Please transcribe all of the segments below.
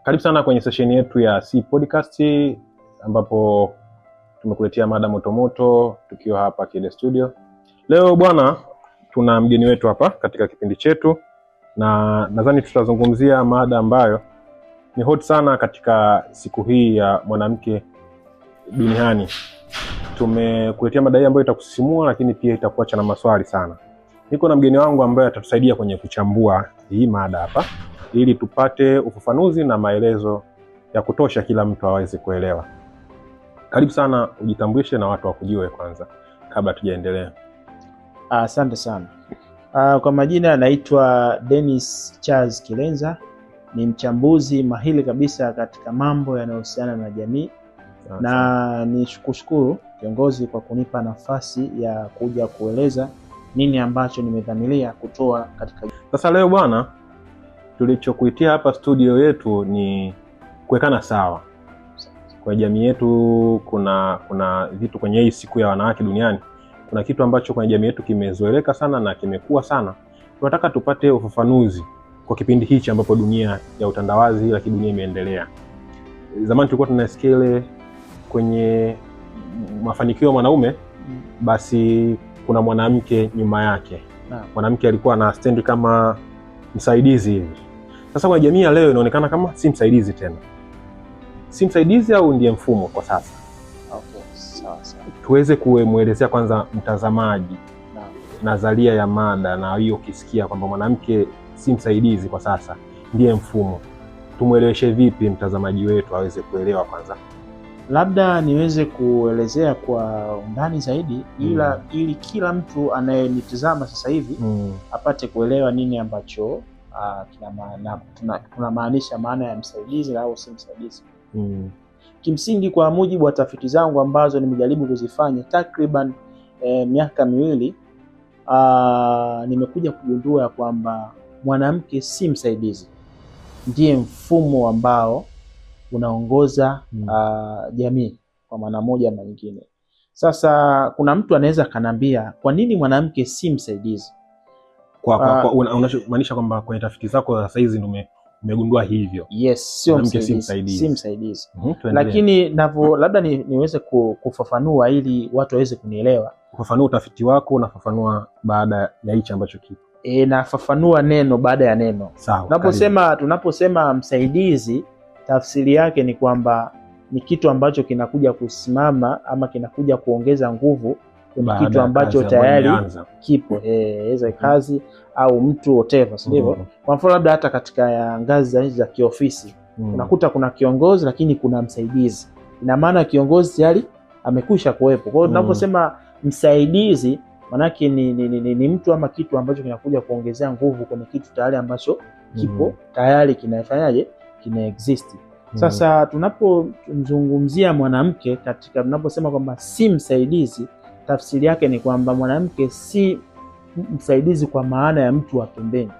Karibu sana kwenye session yetu ya C Podcast ambapo tumekuletea mada motomoto tukiwa hapa Kile Studio. Leo bwana, tuna mgeni wetu hapa katika kipindi chetu na nadhani tutazungumzia mada ambayo ni hot sana katika siku hii ya mwanamke duniani. Tumekuletea mada hii ambayo itakusisimua lakini pia itakuacha na maswali sana. Niko na mgeni wangu ambaye atatusaidia kwenye kuchambua hii mada hapa ili tupate ufafanuzi na maelezo ya kutosha kila mtu aweze kuelewa. Karibu sana, ujitambulishe na watu wakujue kwanza kabla tujaendelea. Asante sana. Kwa majina anaitwa Dennis Charles Kilenza, ni mchambuzi mahiri kabisa katika mambo yanayohusiana na jamii. Na nikushukuru kiongozi kwa kunipa nafasi ya kuja kueleza nini ambacho nimedhamiria kutoa katika. Sasa leo bwana, tulichokuitia hapa studio yetu ni kuwekana sawa. Kwa jamii yetu kuna vitu kwenye hii siku ya wanawake duniani. Kuna kitu ambacho kwenye jamii yetu kimezoeleka sana na kimekuwa sana. Tunataka tupate ufafanuzi kwa kipindi hichi ambapo dunia ya utandawazi lakini dunia imeendelea. Zamani tulikuwa tunasikia ile kwenye mafanikio ya mwanaume basi kuna mwanamke nyuma yake. Mwanamke alikuwa na stand kama msaidizi hivi. Sasa kwa jamii ya leo inaonekana kama si msaidizi tena. Si msaidizi au ndiye mfumo kwa sasa? Okay, sawa. Tuweze kumuelezea kwanza mtazamaji nadharia ya mada na hiyo kisikia kwamba mwanamke si msaidizi kwa sasa, ndiye mfumo. Tumueleweshe vipi mtazamaji wetu aweze kuelewa kwanza? Labda niweze kuelezea kwa undani zaidi ili kila mtu anayenitazama sasa hivi apate kuelewa nini ambacho tunamaanisha maana ya msaidizi au si msaidizi. Kimsingi kwa mujibu wa tafiti zangu ambazo nimejaribu kuzifanya takriban miaka miwili, nimekuja kugundua kwamba mwanamke si msaidizi, ndiye mfumo ambao unaongoza jamii kwa maana moja na nyingine. Sasa kuna mtu anaweza kanambia kwa nini mwanamke si msaidizi? Unamaanisha kwamba kwenye tafiti zako sasa hizi ndio umegundua hivyo? Yes, sio msaidizi. Si msaidizi. Lakini labda niweze kufafanua ili watu waweze kunielewa. Kufafanua utafiti wako unafafanua baada ya hichi ambacho kipo. Nafafanua neno baada ya neno. Sawa. Tunaposema msaidizi, tafsiri yake ni kwamba ni kitu ambacho kinakuja kusimama ama kinakuja kuongeza nguvu kwenye kitu ambacho tayari kipo. Kazi au mtu whatever, sivyo? Kwa mfano labda hata katika ngazi za kiofisi unakuta kuna kiongozi lakini kuna msaidizi. Ina maana kiongozi tayari amekwisha kuwepo. Kwa hiyo tunaposema msaidizi manake ni mtu ama kitu ambacho kinakuja kuongezea nguvu kwenye kitu tayari ambacho kipo tayari kinafanyaje, kina exist. Sasa tunapomzungumzia mwanamke tunaposema kwamba si msaidizi, tafsiri yake ni kwamba mwanamke si msaidizi kwa maana ya mtu wa pembeni.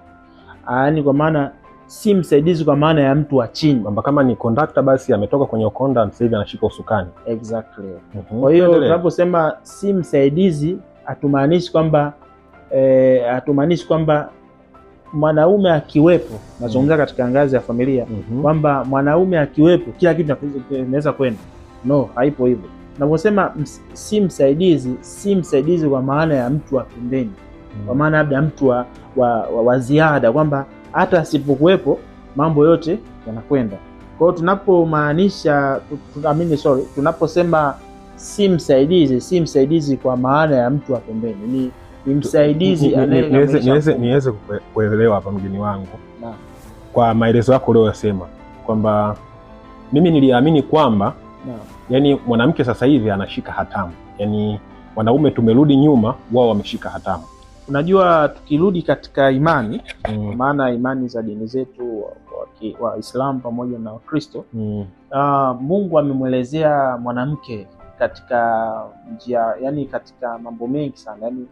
Yaani kwa maana si msaidizi kwa maana ya mtu wa chini, kwamba kama ni conductor basi ametoka kwenye ukonda sasa hivi anashika usukani. Exactly. Kwa hiyo tunaposema si msaidizi hatumaanishi kwamba mwanaume akiwepo, nazungumza katika ngazi ya familia, kwamba mwanaume akiwepo kila kitu kinaweza kwenda. No, haipo hivyo. Tunaposema si msaidizi kwa maana ya mtu wa pembeni. Kwa maana labda mtu wa ziada, kwamba hata asipokuwepo mambo yote yanakwenda. Kwa hiyo tunaposema si msaidizi kwa maana ya mtu wa pembeni. Ni msaidizi niweze kuelewa hapa mgeni wangu. Kwa maelezo yako uliyosema kwamba mimi niliamini kwamba yani mwanamke sasa hivi anashika hatamu. Yani wanaume tumerudi nyuma, wao wameshika hatamu. Unajua tukirudi katika imani, maana imani za dini zetu wa Islam pamoja na Wakristo, Mungu amemwelezea mwanamke katika njia, yani katika mambo mengi sana. Yani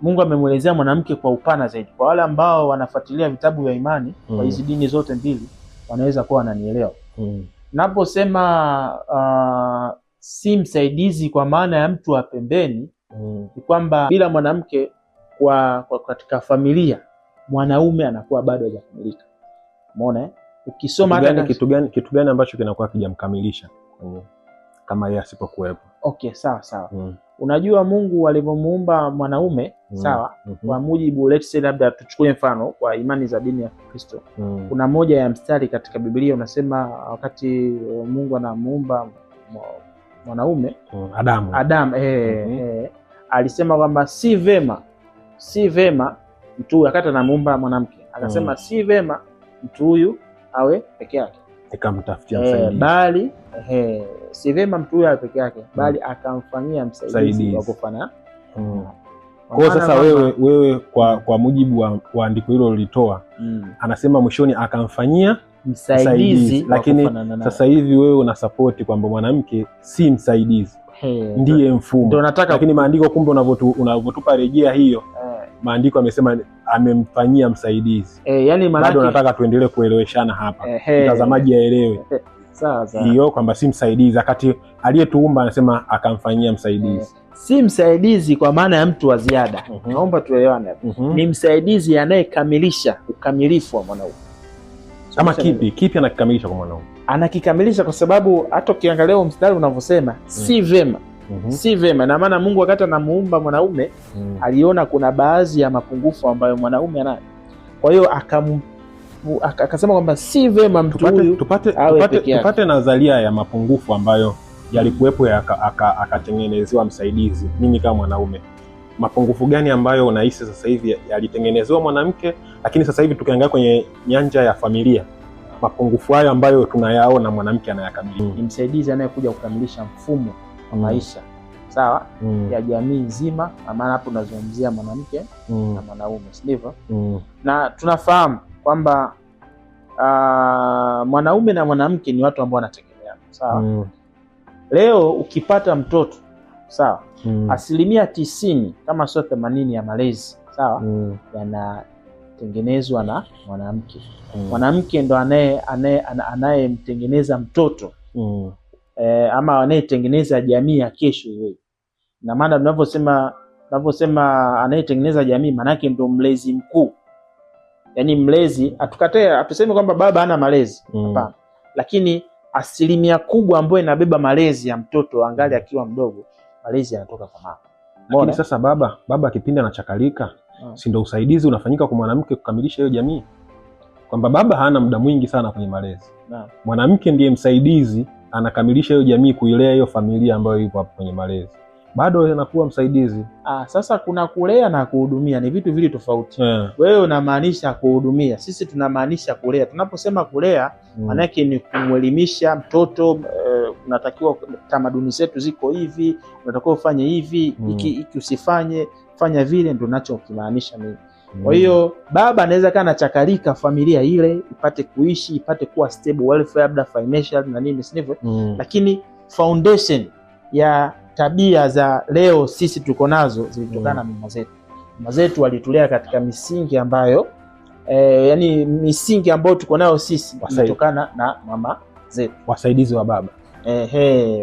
Mungu amemwelezea mwanamke kwa upana zaidi. Kwa wale ambao wanafuatilia vitabu vya imani kwa hizi dini zote mbili wanaweza kuwa wananielewa. Naposema si msaidizi kwa maana ya mtu wa pembeni, ni kwamba bila mwanamke katika familia mwanaume anakuwa bado hajakamilika. Umeona ukisoma kitu gani ambacho kinakuwa kijamkamilisha kama yeye asipokuwepo? Okay, sawa. Unajua Mungu alivyomuumba mwanaume, sawa? Kwa mujibu, let's say labda tuchukue mfano kwa imani za dini ya Kristo. Kuna moja ya mstari katika Biblia unasema wakati Mungu anamuumba mwanaume Adam, alisema kwamba si vema mtu huyu, akata anamuumba mwanamke, akasema si vema mtu huyu awe peke yake, akamtafutia msaidizi, bali si vema mtu huyu awe peke yake, bali akamfanyia msaidizi wa kufanana. Kwa sasa wewe kwa mujibu wa andiko hilo ulitoa, anasema mwishoni akamfanyia msaidizi, lakini sasa hivi wewe una support kwamba mwanamke si msaidizi, ndiye mfumo. Lakini maandiko kumbe unavyotupa rejea hiyo, maandiko amesema amemfanyia msaidizi. Yani bado nataka tuendelee kueleweshana hapa, mtazamaji aelewe. Sawa. Hiyo kwamba si msaidizi, wakati aliyetuumba anasema akamfanyia msaidizi. Si msaidizi kwa maana ya mtu wa ziada. Naomba tuelewane hapo. Ni msaidizi anayekamilisha ukamilifu wa mwanaume. Kama kipi anakikamilisha kwa mwanaume? Anakikamilisha kwa sababu hata ukiangalia mstari unavyosema si vema. Si vema, na maana Mungu wakati anamuumba mwanaume aliona kuna baadhi ya mapungufu ambayo mwanaume anayo. Kwa hiyo akasema kwamba si vema mtu huyu tupate nadharia ya mapungufu ambayo yalikuwepo akatengenezewa msaidizi. Mimi kama mwanaume, mapungufu gani ambayo unahisi sasa hivi yalitengenezewa mwanamke, lakini sasa hivi tukiangalia kwenye nyanja ya familia, mapungufu hayo ambayo tunayaona mwanamke anayakamilisha? Ni msaidizi anayekuja kukamilisha mfumo wa maisha, sawa, ya jamii nzima. Maana hapo tunazungumzia mwanamke na mwanaume, sivyo? Na tunafahamu kwamba mwanaume na mwanamke ni watu ambao wanategemeana, sawa. Leo ukipata mtoto, sawa, 90% kama sio 80 ya malezi, sawa, yanatengenezwa na mwanamke. Mwanamke ndo anayemtengeneza mtoto, ama anayetengeneza jamii ya kesho ile. Na maana tunavyosema anayetengeneza jamii, manake ndo mlezi mkuu. Yaani mlezi, atuseme kwamba baba hana malezi, hapana. Lakini 80% kubwa ambayo inabeba malezi ya mtoto angali akiwa mdogo, malezi yanatoka kwa mama. Lakini sasa baba kipindi anachakalika, si ndio usaidizi unafanyika kwa mwanamke kukamilisha hiyo jamii? Kwamba baba hana muda mwingi sana kwenye malezi. Mwanamke ndiye msaidizi, anakamilisha hiyo jamii, kuilea hiyo familia ambayo ipo hapo kwenye malezi. Bado anakuwa msaidizi. Sasa kuna kulea na kuhudumia, ni vitu vili tofauti. Wewe unamaanisha kuhudumia, sisi tunamaanisha kulea. Tunaposema kulea, maana yake ni kumwelimisha mtoto. Unatakiwa, tamaduni zetu ziko hivi, unatakiwa ufanye hivi, iki usifanye, fanya vile, ndio ninachokimaanisha mimi. Kwa hiyo baba anaweza kana chakalika familia ile ipate kuishi, ipate kuwa stable welfare, labda financial na nini, sivyo? Lakini foundation ya tabia za leo sisi tuko nazo zilitokana na mama zetu. Mama zetu walitulea katika misingi ambayo yani misingi ambayo tuko nayo sisi inatokana na mama zetu. Wasaidizi wa baba.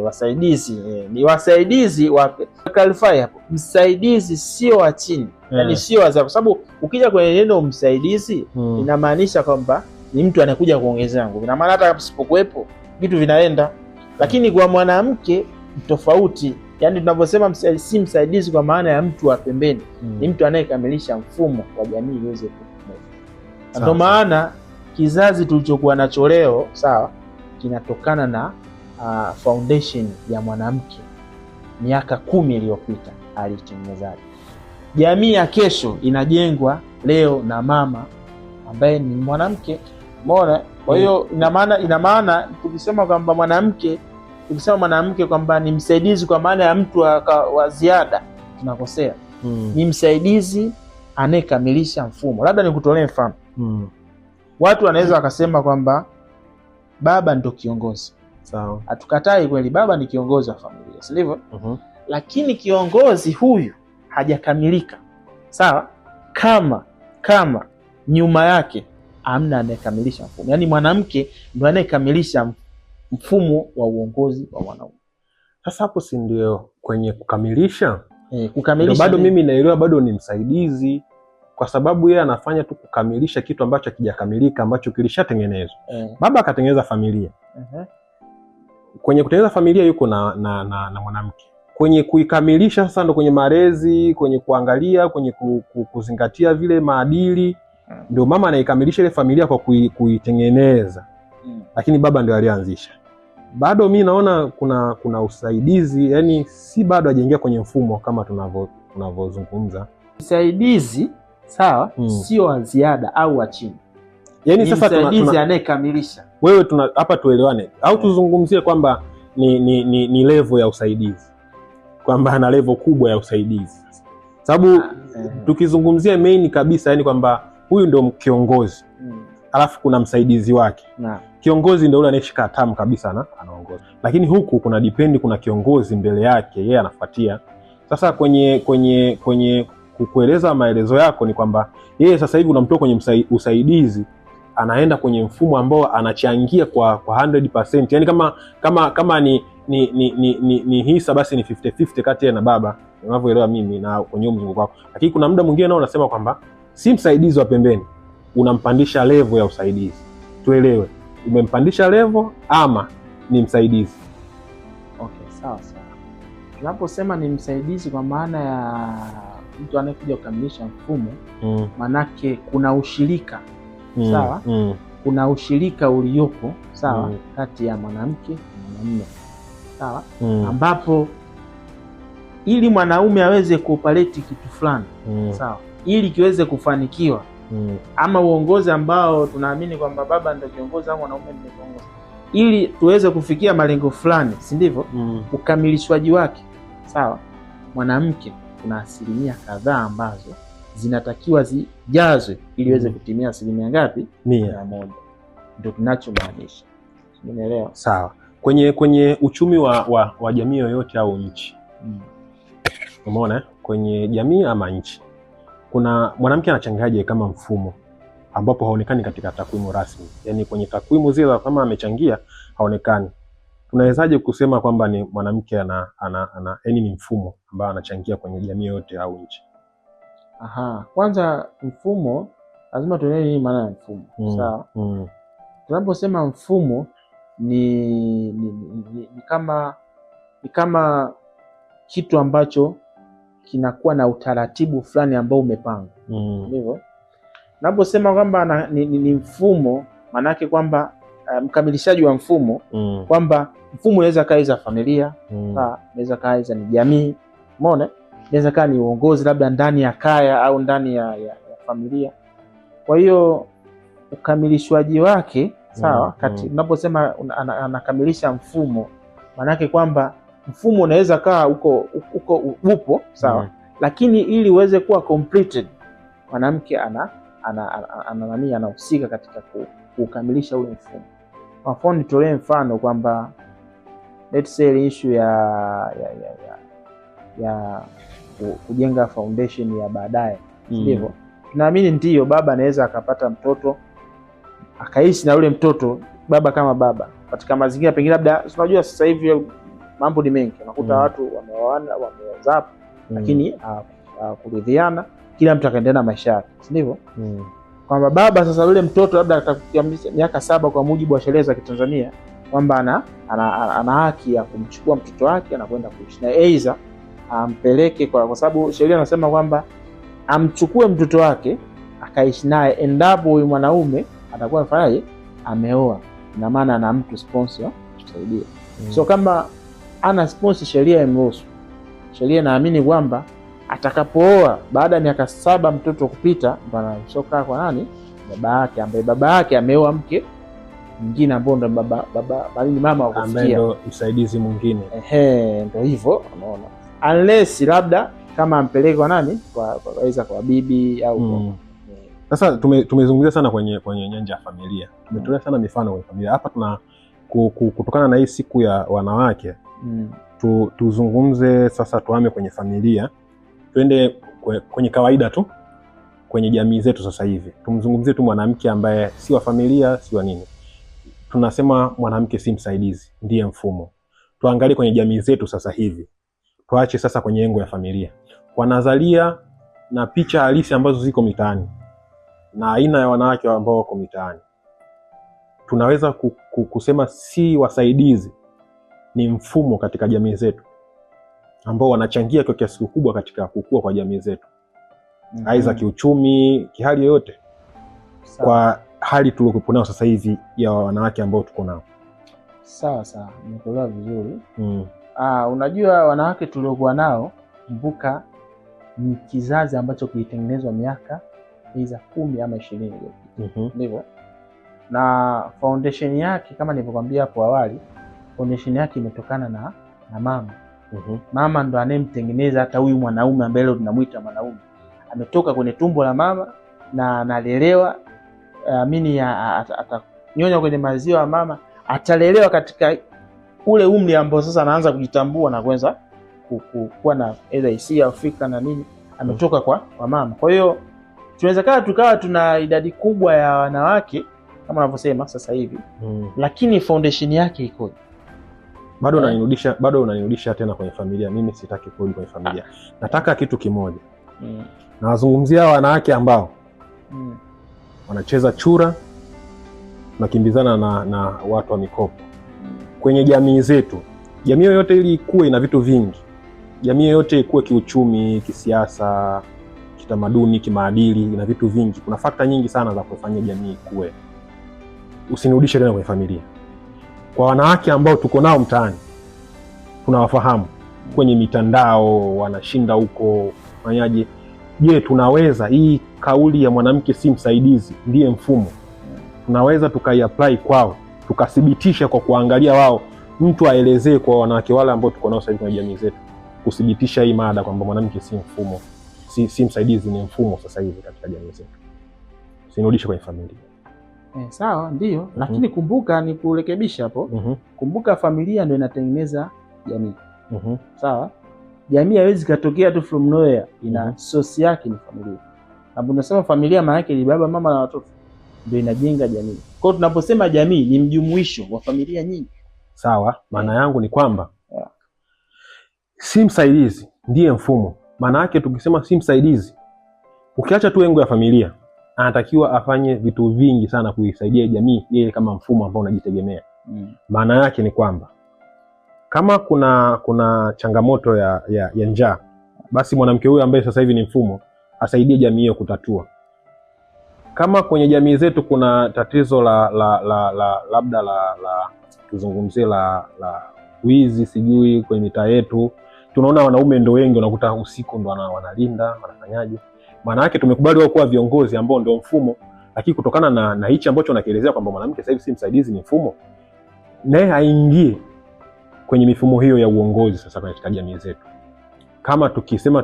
Wasaidizi ni wasaidizi wa clarify hapo. Msaidizi sio wa chini. Yani sio wa, kwa sababu ukija kwenye neno msaidizi inamaanisha kwamba ni mtu anakuja kuongezea nguvu. Na maana hata usipokuepo vitu vinaenda. Lakini kwa mwanamke tofauti. Yani tunaposema si msaidizi kwa maana ya mtu wa pembeni, ni mtu anayekamilisha mfumo wa jamii iweze kuishi. Ndio maana kizazi tulichokuwa nacho leo, sawa, kinatokana na foundation ya mwanamke miaka 10 iliyopita alitengenezaje. Jamii ya kesho inajengwa leo na mama ambaye ni mwanamke. Umeona? Kwa hiyo ina maana tukisema kwamba mwanamke kwamba ni msaidizi kwa maana ya mtu wa ziada, tunakosea. Ni msaidizi anayekamilisha mfumo. Labda nikutolee mfano. Watu wanaweza wakasema kwamba baba ndio kiongozi. Sawa. Hatukatai kweli, baba ni kiongozi wa familia, sivyo? Lakini kiongozi huyu hajakamilika. Sawa? Kama nyuma yake hamna anayekamilisha mfumo. Yaani mwanamke ndio anayekamilisha mfumo wa uongozi wa wanaume. Sasa hapo si ndio kwenye kukamilisha? Kukamilisha bado mimi naelewa bado ni msaidizi. kwa sababu yeye anafanya tu kukamilisha kitu ambacho hakijakamilika, ambacho kilishatengenezwa. Baba akatengeneza familia. Kwenye kutengeneza familia yuko na mwanamke. Kwenye kuikamilisha sasa ndo kwenye malezi, kwenye kuangalia, kwenye kuzingatia vile maadili, ndio mama anaikamilisha ile familia kwa kuitengeneza. Lakini baba ndio alianzisha. Bado mimi naona kuna usaidizi, yani si bado hajaingia kwenye mfumo kama tunavyozungumza. Usaidizi sawa, sio wa ziada au wa chini. Yani sasa usaidizi anayekamilisha. Wewe hapa tuelewane au tuzungumzie kwamba ni level ya usaidizi. Kwamba ana level kubwa ya usaidizi. Sababu tukizungumzia main kabisa, yani kwamba huyu ndio kiongozi. Alafu kuna msaidizi wake. Kiongozi ndio yule anayeshika hatamu kabisa anaongoza. Lakini huku kuna depend, kuna kiongozi mbele yake, yeye anafuatia. Sasa kwenye kueleza maelezo yako ni kwamba yeye sasa hivi unamtoa kwenye usaidizi, anaenda kwenye mfumo ambao anachangia kwa 100%. Yani kama ni hisa, basi ni 50-50 kati yeye na baba, unavyoelewa mimi na kwenye mzunguko wako. Lakini kuna muda mwingine nao unasema kwamba si msaidizi wa pembeni, unampandisha level ya usaidizi. Tuelewe, umempandisha level ama ni msaidizi? Okay, sawa. Tunaposema ni msaidizi kwa maana ya mtu anayekuja kukamilisha mfumo, manake kuna ushirika. Sawa? Kuna ushirika uliopo, sawa, kati ya mwanamke na mwanamume. Sawa? Ambapo ili mwanaume aweze kuoperate kitu fulani, sawa, ili kiweze kufanikiwa, ama uongozi ambao tunaamini kwamba baba ndio kiongozi au mwanaume ndio kiongozi, ili tuweze kufikia malengo fulani, si ndivyo? Ukamilishwaji wake, sawa, mwanamke kuna asilimia kadhaa ambazo zinatakiwa zijazwe ili iweze kutimia asilimia ngapi? 100. Ndio tunachomaanisha. Umeelewa? Sawa. Kwenye uchumi wa jamii yoyote au nchi. Umeona? Kwenye jamii ama nchi, kuna mwanamke anachangiaje kama mfumo ambapo haonekani katika takwimu rasmi? Yaani kwenye takwimu zile kama amechangia haonekani. Tunawezaje kusema kwamba ni mwanamke yaani ni mfumo ambao anachangia kwenye jamii yote au nchi? Kwanza mfumo lazima tuelewe nini maana ya mfumo. Sawa? Tunaposema mfumo ni kama kitu ambacho kinakuwa na utaratibu fulani ambao umepangwa. Ndivyo? Tunaposema kwamba ni mfumo, maana yake kwamba mkamilishaji wa mfumo, kwamba mfumo unaweza kaiza familia, unaweza kaiza ni jamii, umeona? Inaweza kaa ni uongozi labda ndani ya kaya au ndani ya familia. Kwa hiyo ukamilishwaji wake, sawa, unaposema anakamilisha mfumo, maana yake kwamba mfumo unaweza kaa upo, sawa, lakini ili uweze kuwa completed, mwanamke anahusika katika kukamilisha ule mfumo. Kwa mfano nitolee mfano kwamba let's say issue ya kujenga foundation ya baadaye. Ndivyo? Tunaamini ndiyo baba anaweza akapata mtoto akaishi na ule mtoto, baba kama baba katika mazingira pengine labda unajua sasa hivi mambo ni mengi, unakuta watu wameoana, wamezaa, lakini kuridhiana, kila mtu akaendelea na maisha yake. Ndivyo? Kwamba baba sasa yule mtoto labda atafikia miaka 7 kwa mujibu wa sheria za Kitanzania, kwamba ana haki ya kumchukua mtoto wake na kwenda kuishi na aidha ampeleke kwa sababu sheria inasema kwamba amchukue mtoto wake akaishi naye endapo huyu mwanaume atakuwa amefanyaje, ameoa, na maana ana mtu sponsor kusaidia. So kama ana sponsor, sheria imruhusu. Sheria inaamini kwamba atakapooa baada ya miaka 7 mtoto kupita, ndo anamsoka kwa nani? Baba yake, ambaye baba yake ameoa mke mwingine ambao ndo bali mama wa kufikia, ndo msaidizi mwingine. Ndio hivyo, unaona. Unless labda kama ampeleke kwa nani, kwa bibi au Sasa tumezungumzia sana kwenye nyanja ya familia. Tumetolea sana mifano kwenye familia. Hapa tuna kutokana na hii siku ya wanawake, tuzungumze sasa, tuhame kwenye familia. Twende kwenye kawaida tu kwenye jamii zetu sasa hivi. Tumzungumzie tu mwanamke ambaye si wa familia, si wa nini. Tunasema mwanamke si msaidizi, ndiye mfumo. Tuangalie kwenye jamii zetu sasa hivi. Tuache sasa kwenye engo ya familia. Kwa nadharia na picha halisi ambazo ziko mitaani na aina ya wanawake ambao wako mitaani, tunaweza kusema si wasaidizi, ni mfumo katika jamii zetu ambao wanachangia kwa kiasi kikubwa katika kukua kwa jamii zetu. Aidha kiuchumi, kihali yoyote. Kwa hali tuliokuwa nayo sasa hivi ya wanawake ambao tuko nao. Sawa, nimekuelewa vizuri. Unajua wanawake tuliokuwa nao, kumbuka ni kizazi ambacho kilitengenezwa miaka hizo 10 ama 20 iliyopita. Ndivyo. Na foundation yake kama nilivyokuambia hapo awali, foundation yake imetokana na mama. Mama ndo anemtengeneza hata huyu mwanaume ambaye leo tunamuita mwanaume. Ametoka kwenye tumbo la mama na analelewa, atanyonya kwenye maziwa ya mama, atalelewa katika ule umri ambao sasa anaanza kujitambua na kuanza kuwa na hisia au fikra na nini, ametoka kwa mama. Kwa hiyo tunaweza tukawa tuna idadi kubwa ya wanawake kama unavyosema sasa hivi, lakini foundation yake ikoje? Bado unanirudisha tena kwenye familia. Mimi sitaki kurudi kwenye familia. Nataka kitu kimoja. Nawazungumzia wanawake ambao wanacheza chura, nakimbizana na watu wa mikopo. Kwenye jamii zetu, jamii yoyote ili ikue ina vitu vingi. Jamii yoyote ikue kiuchumi, kisiasa, kitamaduni, kimaadili, ina vitu vingi. Kuna fakta nyingi sana za kufanya jamii ikue. Usinirudishe tena kwenye familia. Kwa wanawake ambao tuko nao mtaani, tunawafahamu kwenye mitandao, wanashinda huko, fanyaje? Je, tunaweza hii kauli ya mwanamke si msaidizi ndiye mfumo, tunaweza tukaiapply kwao, tukathibitisha kwa kuangalia wao, mtu aelezee kwa wanawake wale ambao tuko nao sasa kwenye jamii zetu, kuthibitisha hii mada kwamba mwanamke si mfumo, si msaidizi, ni mfumo sasa hivi katika jamii zetu. Usinirudishe kwenye familia. Sawa, ndio. Lakini kumbuka, ni kurekebisha hapo. Kumbuka familia ndio inatengeneza jamii. Sawa? Jamii haiwezi katokea tu from nowhere, ina source yake ni familia. Na tunasema familia maana yake ni baba, mama na watoto, ndio inajenga jamii. Kwa hiyo tunaposema jamii ni mjumuisho wa familia nyingi. Sawa, maana yangu ni kwamba si msaidizi ndiye mfumo. Maana yake tukisema si msaidizi, ukiacha tu lengo ya familia, anatakiwa afanye vitu vingi sana kuisaidia jamii yeye kama mfumo ambao unajitegemea. Maana yake ni kwamba kama kuna changamoto ya njaa, basi mwanamke huyu ambaye sasa hivi ni mfumo asaidie jamii hiyo kutatua. Kama kwenye jamii zetu kuna tatizo labda tuzungumzie la wizi sijui kwenye mitaa yetu, tunaona wanaume ndio wengi, unakuta usiku ndo wanalinda, wanafanyaje. Maana yake tumekubali wao kuwa viongozi ambao ndio mfumo, lakini kutokana na hichi ambacho nakielezea kwamba mwanamke sasa hivi si msaidizi, ni mfumo, naye aingie kwenye mifumo hiyo ya uongozi sasa katika jamii zetu. Kama tukisema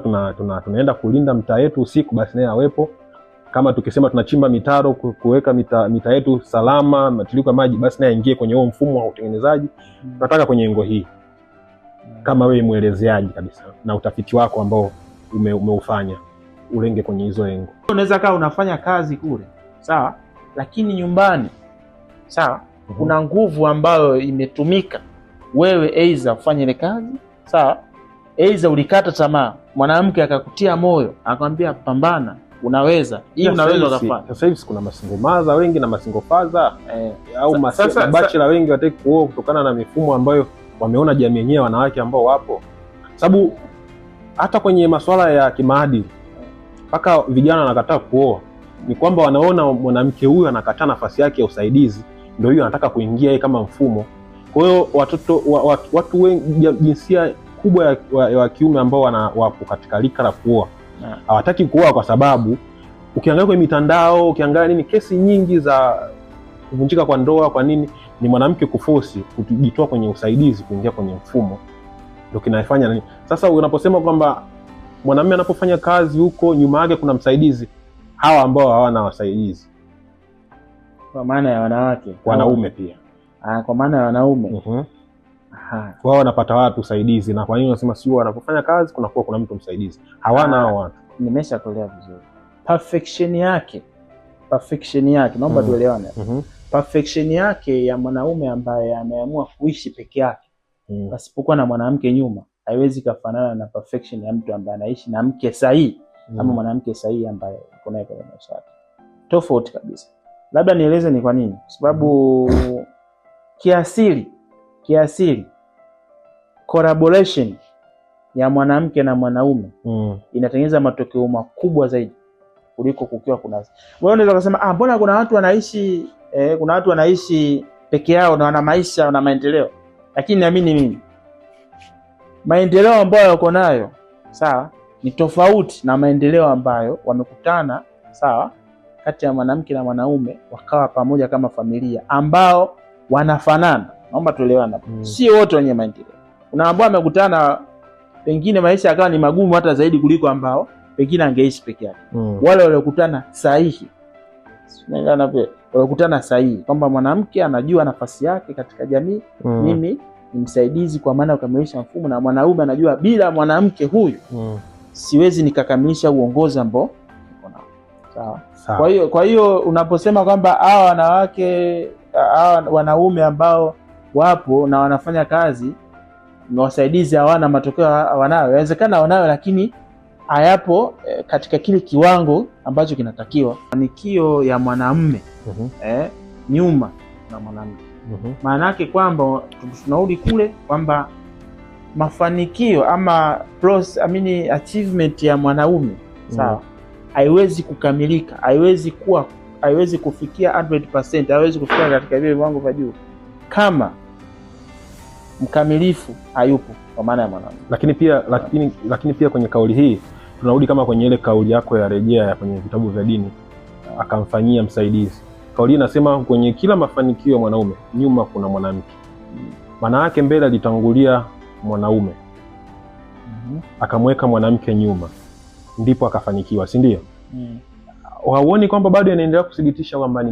tunaenda kulinda mtaa yetu usiku, basi naye awepo. Kama tukisema tunachimba mitaro kuweka mita yetu salama, matiliko maji, basi naye aingie kwenye huo mfumo wa utengenezaji. Tunataka kwenye engo hii. Kama wewe muelezeaji kabisa na utafiti wako ambao umeufanya, ulenge kwenye hizo engo. Unaweza kaa unafanya kazi kule, sawa, lakini nyumbani, sawa, kuna nguvu ambayo imetumika wewe aidha ufanye ile kazi, sawa, aidha ulikata tamaa, mwanamke akakutia moyo, akamwambia pambana, unaweza, hii unaweza ukafanya. Sasa hivi kuna masingo maza wengi na masingo faza au bachelor wengi wataki kuoa kutokana na mifumo ambayo wameona jamii yenyewe wanawake ambao wapo. Sababu hata kwenye masuala ya kimaadili mpaka vijana wanakataa kuoa, ni kwamba wanaona mwanamke huyu anakataa nafasi yake ya usaidizi, ndio hiyo anataka kuingia yeye kama mfumo. Kwa hiyo watu wengi, jinsia kubwa ya kiume ambao wapo katika lika la kuoa, hawataki kuoa kwa sababu ukiangalia kwenye mitandao, ukiangalia nini, kesi nyingi za kuvunjika kwa ndoa, kwa nini? Ni mwanamke kuforce kujitoa kwenye usaidizi kuingia kwenye mfumo, ndio kinafanya nini. Sasa unaposema kwamba mwanamume anapofanya kazi huko nyuma yake kuna msaidizi, hawa ambao hawana wasaidizi, kwa maana ya wanawake, wanaume pia, kwa maana ya wanaume, wao wanapata wapi usaidizi? Na kwa nini unasema sio wanapofanya kazi kuna mtu msaidizi? Hawana hao watu. Nimeshakolea vizuri. Perfection yake naomba tuelewane. Perfection yake ya mwanaume ambaye ameamua kuishi peke yake pasipokuwa na mwanamke nyuma haiwezi kufanana na perfection ya mtu ambaye anaishi na mke sahihi ama mwanamke sahihi ambaye uko naye kwenye maisha yako. Tofauti kabisa. Labda nieleze ni kwa nini? Kwa sababu kiasili collaboration ya mwanamke na mwanaume inatengeneza matokeo makubwa zaidi kuliko kukiwa kuna. Wewe unaweza kusema mbona kuna watu wanaishi peke yao na wana maisha na maendeleo. Lakini naamini mimi maendeleo ambayo wako nayo sawa ni tofauti na maendeleo ambayo wamekutana sawa kati ya mwanamke na mwanaume wakawa pamoja kama familia ambao wanafanana. Naomba tuelewane hapo. Si wote wenye maendeleo. Kuna ambao wamekutana pengine maisha yakawa ni magumu hata zaidi kuliko ambao pengine angeishi peke yake. Wale waliokutana sahihi. Unaelewana pia? Waliokutana sahihi kwamba mwanamke anajua nafasi yake katika jamii, mimi ni msaidizi kwa maana kukamilisha mfumo, na mwanaume anajua bila mwanamke huyu siwezi nikakamilisha uongozi ambao niko nao. Sawa. Kwa hiyo unaposema kwamba hawa wanaume ambao wapo na wanafanya kazi na wasaidizi hawana matokeo wanayo, inawezekana wanayo lakini hayapo katika kile kiwango ambacho kinatakiwa. Mafanikio ya mwanamume nyuma na mwanamke. Maana yake kwamba tunarudi kule kwamba mafanikio ama achievement ya mwanaume sawa haiwezi kukamilika, haiwezi kufikia 100%, haiwezi kufikia katika vile viwango vya juu kama mkamilifu hayupo kwa maana ya mwanaume. Lakini pia kwenye kauli hii tunarudi kama kwenye ile kauli yako ya rejea ya kwenye vitabu vya dini, akamfanyia msaidizi. Kauli inasema kwenye kila mafanikio ya mwanaume nyuma kuna mwanamke. Maana yake mbele alitangulia mwanaume, akamweka mwanamke nyuma, ndipo akafanikiwa, si ndio? Hauoni kwamba bado anaendelea kuthibitisha kwamba ni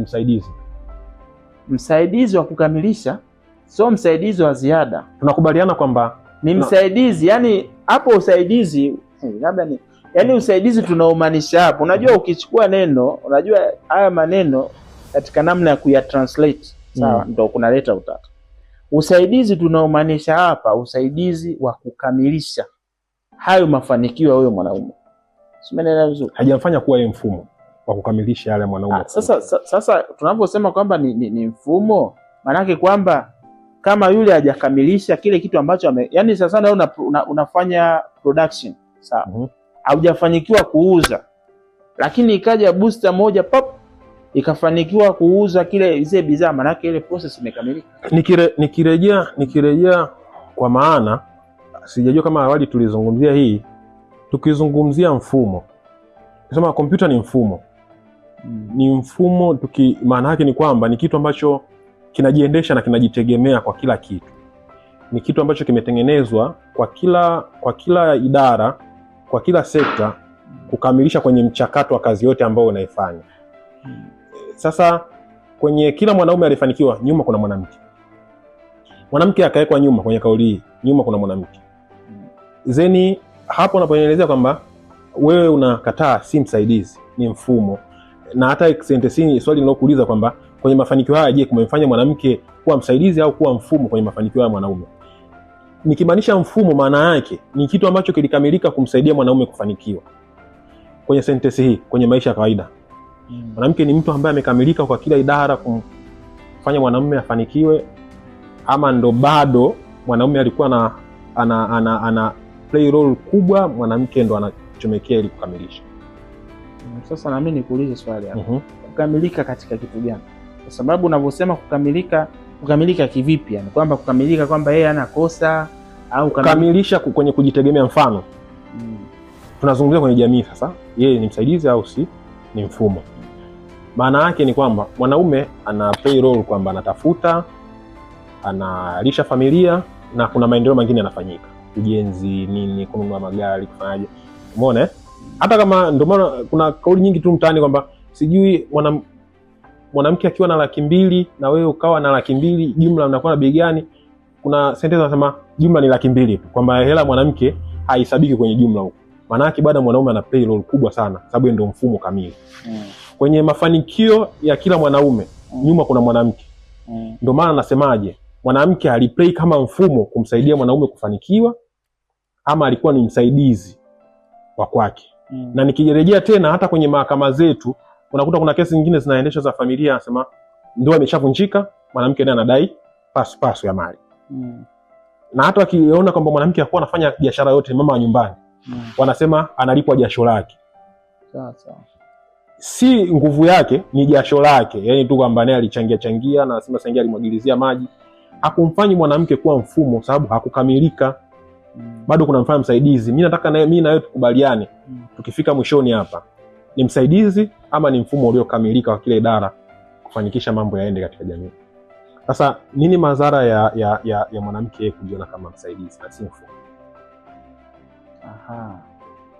msaidizi wa kukamilisha, sio msaidizi wa ziada? Tunakubaliana kwamba ni msaidizi. Yani hapo usaidizi labda ni usaidizi tunaomaanisha hapo. Unajua ukichukua neno, unajua haya maneno katika namna ya kuyatranslate sawa ndio kunaleta utata. Usaidizi tunaomaanisha hapa, usaidizi wa kukamilisha hayo mafanikio ya huyo mwanaume. Simenelewa vizuri? Hajamfanya kuwa yeye mfumo wa kukamilisha yale mwanaume. Sasa tunaposema kwamba ni mfumo, maana yake kwamba kama yule hajakamilisha kile kitu ambacho yani sasa na unafanya production sawa, haujafanikiwa kuuza, lakini ikaja booster moja pop ikafanikiwa kuuza zile bidhaa, maana yake ile process imekamilika. Nikirejea kwa maana sijajua kama awali tulizungumzia hii, tukizungumzia mfumo nasema kompyuta ni mfumo. Ni mfumo maana yake ni kwamba ni kitu ambacho kinajiendesha na kinajitegemea kwa kila kitu. Ni kitu ambacho kimetengenezwa kwa kila idara, kwa kila sekta kukamilisha kwenye mchakato wa kazi yote ambao unaifanya. Sasa kwenye kila mwanaume alifanikiwa nyuma kuna mwanamke. Mwanamke akawekwa nyuma kwenye kauli hii, nyuma kuna mwanamke. Zeni hapo unapoelezea kwamba wewe unakataa si msaidizi, ni mfumo. Na hata sentence swali nilokuuliza kwamba kwenye mafanikio haya je, kumemfanya mwanamke kuwa msaidizi au kuwa mfumo kwenye mafanikio ya mwanaume? Nikimaanisha mfumo, maana yake ni kitu ambacho kilikamilika kumsaidia mwanaume kufanikiwa. Kwenye sentence hii, kwenye maisha ya kawaida, mwanamke ni mtu ambaye amekamilika kwa kila idara kumfanya mwanamume afanikiwe, ama ndo bado mwanamume alikuwa ana play role kubwa, mwanamke ndo anachomekea ili kukamilisha? Sasa na mimi nikuulize swali hapo. Kukamilika katika kitu gani? Kwa sababu unavyosema kukamilika kivipi? Yani kwamba kukamilika kwamba yeye ana kosa au kukamilisha kwenye kujitegemea. Mfano tunazungumzia kwenye jamii sasa, yeye ni msaidizi au si ni mfumo? Maana yake ni kwamba mwanaume ana play role kwamba anatafuta, analisha familia, na kuna maendeleo mengine yanafanyika, ujenzi nini, kununua magari, kufanyaje. Umeona hata kama ndio maana kuna kauli nyingi tu mtaani kwamba sijui mwanamke akiwa na 200,000 na wewe ukawa na 200,000, jumla mnakuwa na bei gani? Kuna sentence nasema jumla ni 200,000 tu, kwamba hela mwanamke haisabiki kwenye jumla huko. Maana yake bado mwanaume ana play role kubwa sana, sababu ndio mfumo kamili. Kwenye mafanikio ya kila mwanaume nyuma kuna mwanamke. Ndio maana nasemaje, mwanamke aliplay kama mfumo kumsaidia mwanaume kufanikiwa, ama alikuwa ni msaidizi wa kwake? Na nikirejea tena hata kwenye mahakama zetu unakuta kuna kesi nyingine zinaendeshwa za familia, anasema ndoa imeshavunjika, mwanamke naye anadai pasu ya mali. Na hata wakiona kwamba mwanamke hakuwa anafanya biashara yote, mama wa nyumbani, wanasema analipwa jasho lake. Sasa si nguvu yake, ni jasho lake. Yani tu kwamba naye alichangia na nasema sangia alimwagilizia maji. Hakumfanyi mwanamke kuwa mfumo sababu hakukamilika. Bado kuna mfano msaidizi. Mimi nataka mimi na wewe tukubaliane. Tukifika mwishoni hapa, ni msaidizi ama ni mfumo uliokamilika wa kile idara kufanikisha mambo yaende katika jamii. Sasa nini madhara ya mwanamke kujiona kama msaidizi na si mfumo?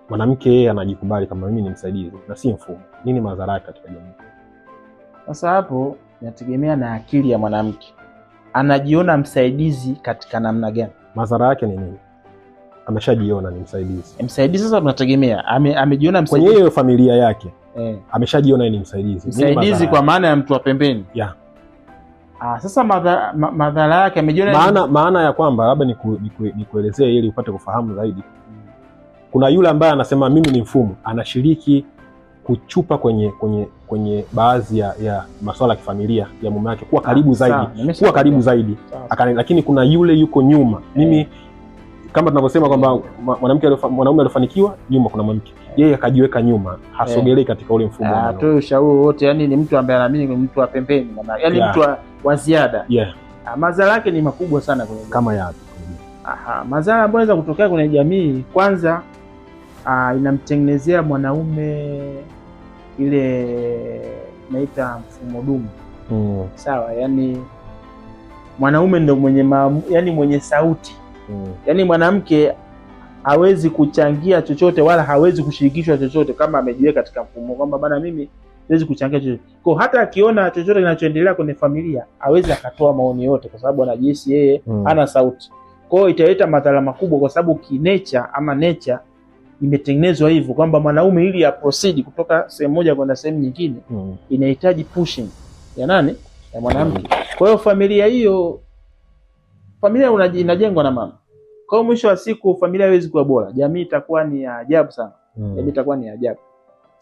Mwanamke yeye anajikubali kama mimi ni msaidizi na si mfumo. Nini madhara yake katika jamii? Sasa hapo inategemea na akili ya mwanamke. Anajiona msaidizi katika namna gani? Madhara yake ni nini? Ameshajiona ni msaidizi. Msaidizi sasa tunategemea amejiona msaidizi kwenye hiyo familia yake. Ameshajiona ni msaidizi. Msaidizi kwa maana ya mtu wa pembeni. Yeah. Sasa madhara yake amejiona maana ya kwamba labda nikuelezee ili upate kufahamu zaidi. Kuna yule ambaye anasema mimi ni mfumo, anashiriki kuchupa kwenye baadhi ya masuala ya kifamilia ya mume wake, kuwa karibu zaidi, lakini kuna yule yuko nyuma. Mimi kama tunavyosema kwamba mwanaume alifanikiwa, nyuma kuna mwanamke. Yeye akajiweka nyuma, hasogelei katika ule mfumo. Atoe ushauri wote, yani ni mtu ambaye anaamini ni mtu wa pembeni, yani mtu wa ziada. Madhara yake ni makubwa sana kwenye kama yapi? Madhara ambayo yanaweza kutokea kwenye jamii, kwanza inamtengenezea mwanaume ile naita mfumo dumu. Sawa, yani mwanaume ndio mwenye sauti. Yani mwanamke hawezi kuchangia chochote wala hawezi kushirikishwa chochote kama amejiweka katika mfumo kwamba bana mimi hawezi kuchangia chochote. Kwa hata akiona chochote kinachoendelea kwenye familia hawezi akatoa maoni yote kwa sababu anajihisi yeye hana sauti. Kwa hiyo italeta madhara makubwa kwa sababu nature imetengenezwa hivyo kwamba mwanaume ili ya proceed kutoka sehemu moja kwenda sehemu nyingine inahitaji pushing ya nani? Ya mwanamke. Kwa hiyo familia inajengwa na mama. Kwa hiyo mwisho wa siku familia haiwezi kuwa bora. Jamii itakuwa ni ajabu sana. Jamii itakuwa ni ajabu.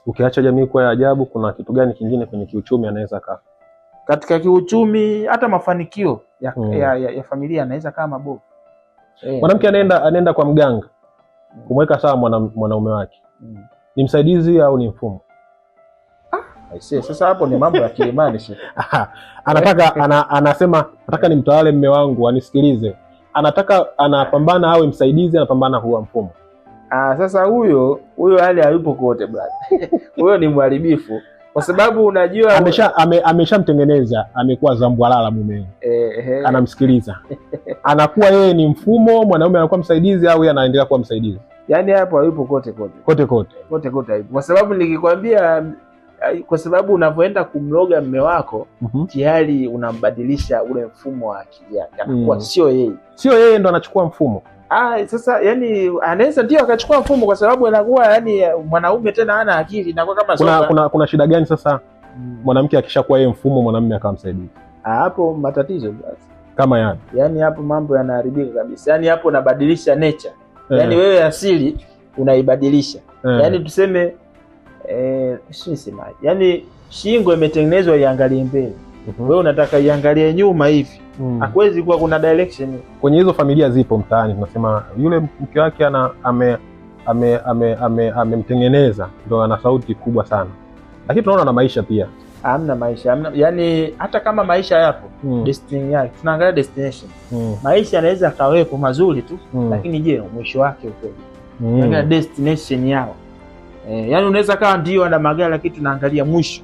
Ukiacha jamii kuwa ya ajabu, kuna kitu gani kingine kwenye kiuchumi anaweza katika kiuchumi, hata mafanikio ya familia anaweza kama mabovu. Mwanamke anaenda kwa mganga kumweka sawa mwanaume wake. Ni msaidizi au ni mfumo? Sasa hapo ni mambo ya kiimani shida. Anasema nataka nimtawale mume wangu anisikilize. Anapambana awe msaidizi, anapambana huwa mfumo. Sasa huyo hali hayupo kote brother. Huyo ni mharibifu. Kwa sababu unajua ameshamtengeneza, amekuwa zambwalala mume. Anamsikiliza. Anakuwa yeye ni mfumo, mwanaume anakuwa msaidizi au yeye anaendelea kuwa msaidizi. Yaani hapo hayupo kote. Kote hayupo. Kwa sababu nikikwambia kwa sababu unavyoenda kumloga mume wako tayari unambadilisha ule mfumo wa akili yake. Anakuwa sio yeye ndo anachukua mfumo. Sasa yani anaweza ndio akachukua mfumo kwa sababu anakuwa yani mwanaume tena hana akili, inakuwa kama kuna shida gani sasa mwanamke akishakuwa yeye mfumo, mwanamume akawa msaidizi? Hapo matatizo basi. Kama yani hapo mambo yanaharibika kabisa. Yani hapo unabadilisha nature. Yani wewe asili unaibadilisha. Yani tuseme yani shingo imetengenezwa iangalie mbele. Wewe unataka iangalie nyuma hivi. Hakuwezi kuwa kuna direction. Kwenye hizo familia zipo mtaani tunasema yule mke wake amemtengeneza ndio ana sauti kubwa sana. Lakini tunaona na maisha pia. Hamna maisha. Yani hata kama maisha yapo, destiny yake. Tunaangalia destination. Maisha yanaweza kawepo mazuri tu, lakini je, mwisho wake uko? Tunaangalia destination yao. Yani unaweza kawa ndio ana magari lakini tunaangalia mwisho.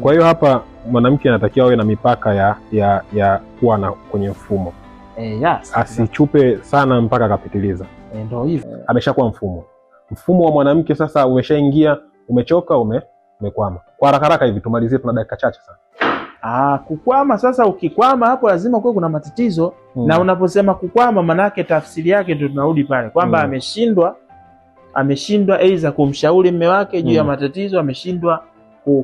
Kwa hiyo hapa mwanamke anatakiwa awe na mipaka ya kuwa na kwenye mfumo. Asichupe sana mpaka akapitiliza. Ndio hivyo. Ameshakuwa mfumo wa mwanamke sasa umeshaingia, umechoka, umekwama. Kwa haraka hivi tumalizie, tuna dakika chache sana. Kukwama sasa, ukikwama hapo lazima kuwe kuna matatizo. Na unaposema kukwama manake tafsiri yake ndio tunarudi pale kwamba ameshindwa aidha kumshauri mume wake juu ya matatizo, ameshindwa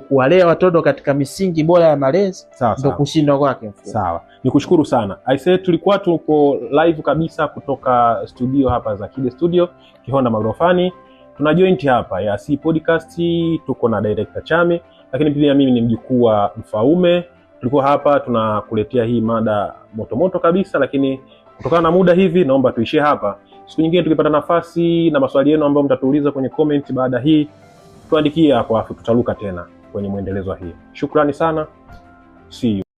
kuwalea watoto katika misingi bora ya malezi, ndio kushindwa kwake. Sawa. Nikushukuru sana. Tulikuwa tuko live kabisa kutoka studio hapa za Kide Studio Kihonda Magorofani. Tuna joint hapa ya C Podcast, tuko na director Chame, lakini pia mimi ni mjukuu wa Mfaume. Tulikuwa hapa tunakuletea hii mada moto kabisa, lakini kutokana na muda hivi naomba tuishie hapa. Siku nyingine tukipata nafasi na maswali yenu ambayo mtatuuliza kwenye comment baada hii, tuandikie hapo afu tutaruka tena kwenye muendelezo hii. Shukrani sana. See you.